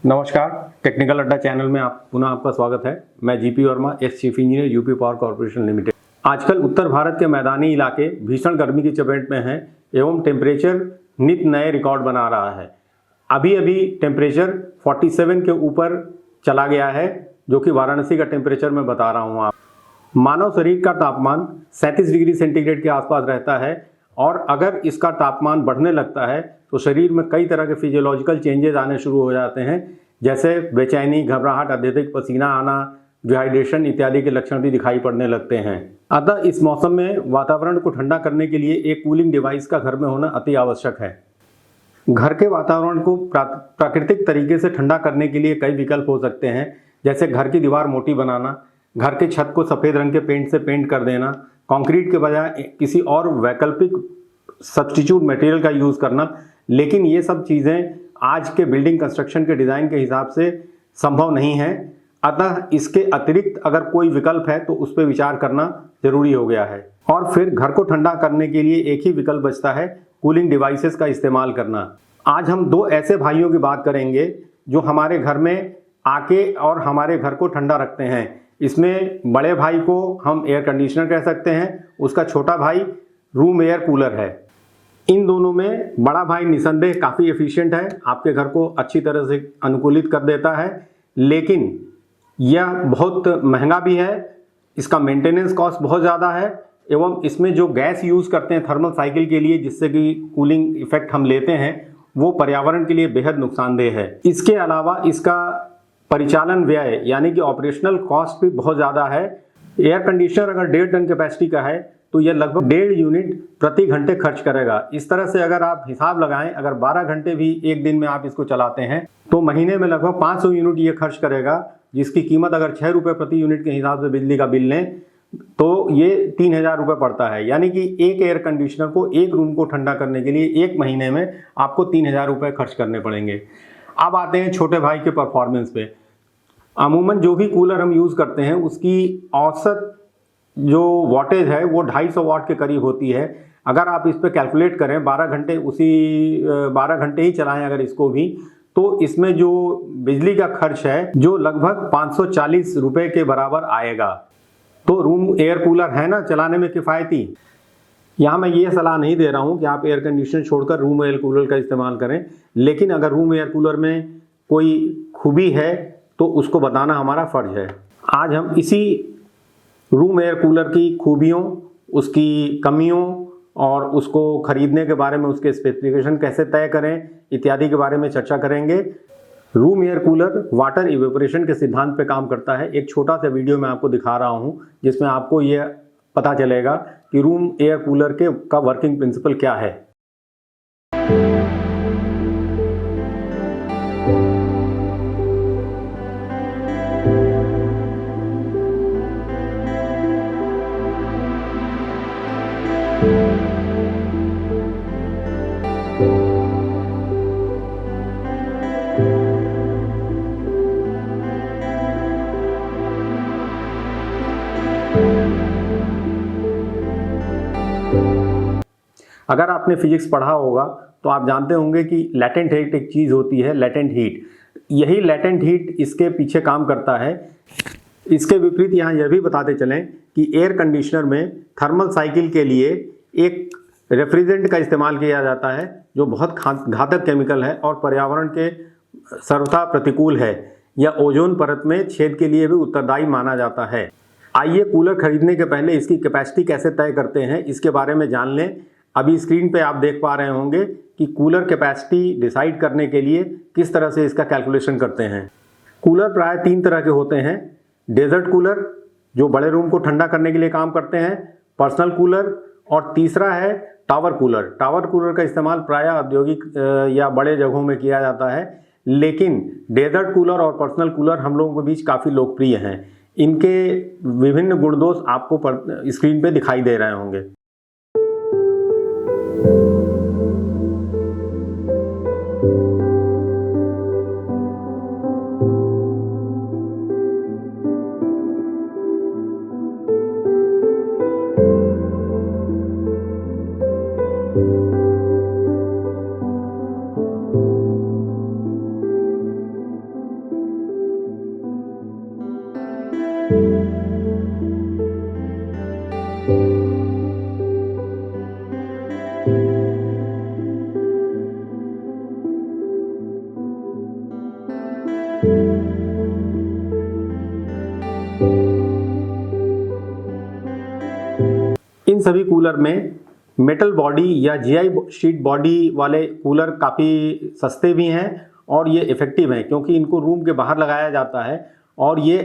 नमस्कार, टेक्निकल अड्डा चैनल में पुनः आपका स्वागत है। मैं GP Verma, ex chief engineer, UP power corporation limited. आजकल उत्तर भारत के मैदानी इलाके भीषण गर्मी की चपेट में हैं एवं टेम्परेचर नित नए रिकॉर्ड बना रहा है। अभी अभी टेम्परेचर 47 के ऊपर चला गया है, जो कि वाराणसी का टेम्परेचर मैं बता रहा हूँ। मानव शरीर का तापमान 37 डिग्री सेंटीग्रेड के आसपास रहता है और अगर इसका तापमान बढ़ने लगता है तो शरीर में कई तरह के फिजियोलॉजिकल चेंजेस आने शुरू हो जाते हैं, जैसे बेचैनी, घबराहट, अत्यधिक पसीना आना, डिहाइड्रेशन इत्यादि के लक्षण भी दिखाई पड़ने लगते हैं। अतः इस मौसम में वातावरण को ठंडा करने के लिए एक कूलिंग डिवाइस का घर में होना अति आवश्यक है। घर के वातावरण को प्राकृतिक तरीके से ठंडा करने के लिए कई विकल्प हो सकते हैं, जैसे घर की दीवार मोटी बनाना, घर के छत को सफ़ेद रंग के पेंट से पेंट कर देना, कंक्रीट के बजाय किसी और वैकल्पिक सब्स्टिट्यूट मटेरियल का यूज़ करना। लेकिन ये सब चीज़ें आज के बिल्डिंग कंस्ट्रक्शन के डिज़ाइन के हिसाब से संभव नहीं है। अतः इसके अतिरिक्त अगर कोई विकल्प है तो उस पर विचार करना जरूरी हो गया है। और फिर घर को ठंडा करने के लिए एक ही विकल्प बचता है, कूलिंग डिवाइसेस का इस्तेमाल करना। आज हम दो ऐसे भाइयों की बात करेंगे जो हमारे घर में आके और हमारे घर को ठंडा रखते हैं। इसमें बड़े भाई को हम एयर कंडीशनर कह सकते हैं, उसका छोटा भाई रूम एयर कूलर है। इन दोनों में बड़ा भाई निसंदेह काफ़ी एफिशिएंट है, आपके घर को अच्छी तरह से अनुकूलित कर देता है, लेकिन यह बहुत महंगा भी है, इसका मेंटेनेंस कॉस्ट बहुत ज़्यादा है एवं इसमें जो गैस यूज़ करते हैं थर्मल साइकिल के लिए, जिससे कि कूलिंग इफेक्ट हम लेते हैं, वो पर्यावरण के लिए बेहद नुकसानदेह है। इसके अलावा इसका परिचालन व्यय यानी कि ऑपरेशनल कॉस्ट भी बहुत ज़्यादा है। एयर कंडीशनर अगर 1.5 टन कैपेसिटी का है तो यह लगभग 1.5 यूनिट प्रति घंटे खर्च करेगा। इस तरह से अगर आप हिसाब लगाएं, अगर 12 घंटे भी एक दिन में आप इसको चलाते हैं तो महीने में लगभग 500 यूनिट ये खर्च करेगा, जिसकी कीमत अगर 6 रुपये प्रति यूनिट के हिसाब से बिजली का बिल लें तो ये 3000 रुपये पड़ता है। यानी कि एक एयर कंडीशनर को एक रूम को ठंडा करने के लिए एक महीने में आपको 3000 रुपये खर्च करने पड़ेंगे। अब आते हैं छोटे भाई के परफॉर्मेंस पे। अमूमन जो भी कूलर हम यूज़ करते हैं उसकी औसत जो वॉटेज है वो 250 वाट के करीब होती है। अगर आप इस पर कैलकुलेट करें 12 घंटे 12 घंटे ही चलाएं अगर इसको भी, तो इसमें जो बिजली का खर्च है जो लगभग 540 रुपये के बराबर आएगा। तो रूम एयर कूलर है ना चलाने में किफ़ायती। यहाँ मैं ये सलाह नहीं दे रहा हूँ कि आप एयर कंडीशनर छोड़कर रूम एयर कूलर का इस्तेमाल करें, लेकिन अगर रूम एयर कूलर में कोई खूबी है तो उसको बताना हमारा फ़र्ज है। आज हम इसी रूम एयर कूलर की खूबियों, उसकी कमियों और उसको खरीदने के बारे में, उसके स्पेसिफिकेशन कैसे तय करें इत्यादि के बारे में चर्चा करेंगे। Room air cooler water evaporation के सिद्धांत पे काम करता है। एक छोटा सा वीडियो मैं आपको दिखा रहा हूँ जिसमें आपको ये पता चलेगा कि रूम एयर कूलर का वर्किंग प्रिंसिपल क्या है। अगर आपने फिजिक्स पढ़ा होगा तो आप जानते होंगे कि लैटेंट हीट एक चीज़ होती है, लैटेंट हीट। यही लैटेंट हीट इसके पीछे काम करता है। इसके विपरीत यहाँ यह भी बताते चलें कि एयर कंडीशनर में थर्मल साइकिल के लिए एक रेफ्रिजरेंट का इस्तेमाल किया जाता है जो बहुत घातक केमिकल है और पर्यावरण के सर्वथा प्रतिकूल है। यह ओजोन परत में छेद के लिए भी उत्तरदायी माना जाता है। आइए कूलर खरीदने के पहले इसकी कैपेसिटी कैसे तय करते हैं इसके बारे में जान लें। अभी स्क्रीन पे आप देख पा रहे होंगे कि कूलर कैपेसिटी डिसाइड करने के लिए किस तरह से इसका कैलकुलेशन करते हैं। कूलर प्राय 3 तरह के होते हैं। डेजर्ट कूलर जो बड़े रूम को ठंडा करने के लिए काम करते हैं, पर्सनल कूलर, और तीसरा है टावर कूलर। टावर कूलर का इस्तेमाल प्राय औद्योगिक या बड़े जगहों में किया जाता है, लेकिन डेजर्ट कूलर और पर्सनल कूलर हम लोगों के बीच काफ़ी लोकप्रिय हैं। इनके विभिन्न गुणदोष आपको स्क्रीन पे दिखाई दे रहे होंगे। इन सभी कूलर में मेटल बॉडी या जीआई शीट बॉडी वाले कूलर काफ़ी सस्ते भी हैं और ये इफ़ेक्टिव हैं, क्योंकि इनको रूम के बाहर लगाया जाता है और ये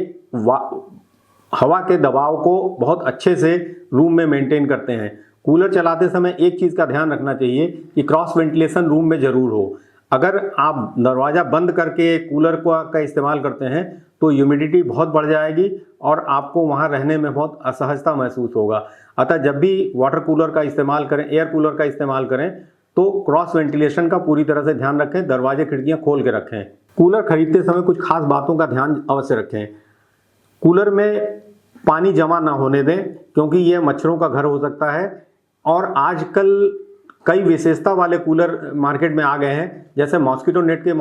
हवा के दबाव को बहुत अच्छे से रूम में मेंटेन करते हैं। कूलर चलाते समय एक चीज़ का ध्यान रखना चाहिए कि क्रॉस वेंटिलेशन रूम में ज़रूर हो। अगर आप दरवाज़ा बंद करके कूलर का इस्तेमाल करते हैं तो ह्यूमिडिटी बहुत बढ़ जाएगी और आपको वहाँ रहने में बहुत असहजता महसूस होगा। अतः जब भी वाटर कूलर का इस्तेमाल करें, एयर कूलर का इस्तेमाल करें, तो क्रॉस वेंटिलेशन का पूरी तरह से ध्यान रखें, दरवाजे खिड़कियाँ खोल के रखें। कूलर खरीदते समय कुछ खास बातों का ध्यान अवश्य रखें। कूलर में पानी जमा ना होने दें, क्योंकि ये मच्छरों का घर हो सकता है। और आजकल कई विशेषता वाले कूलर मार्केट में आ गए हैं, जैसे मॉस्किटो नेट के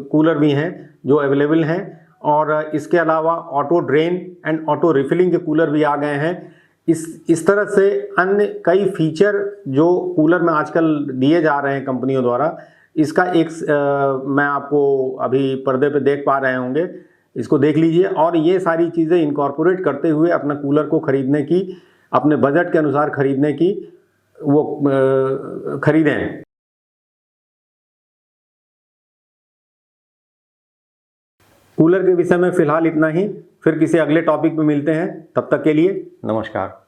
कूलर भी हैं जो अवेलेबल हैं, और इसके अलावा auto drain and auto refilling के कूलर भी आ गए हैं। इस तरह से अन्य कई फीचर जो कूलर में आजकल दिए जा रहे हैं कंपनियों द्वारा, इसका एक मैं आपको अभी पर्दे पे देख पा रहे होंगे, इसको देख लीजिए और ये सारी चीज़ें इनकॉर्पोरेट करते हुए अपना कूलर को खरीदने की, अपने बजट के अनुसार खरीदने की वो खरीदें। कूलर के विषय में फ़िलहाल इतना ही, फिर किसी अगले टॉपिक पे मिलते हैं। तब तक के लिए नमस्कार।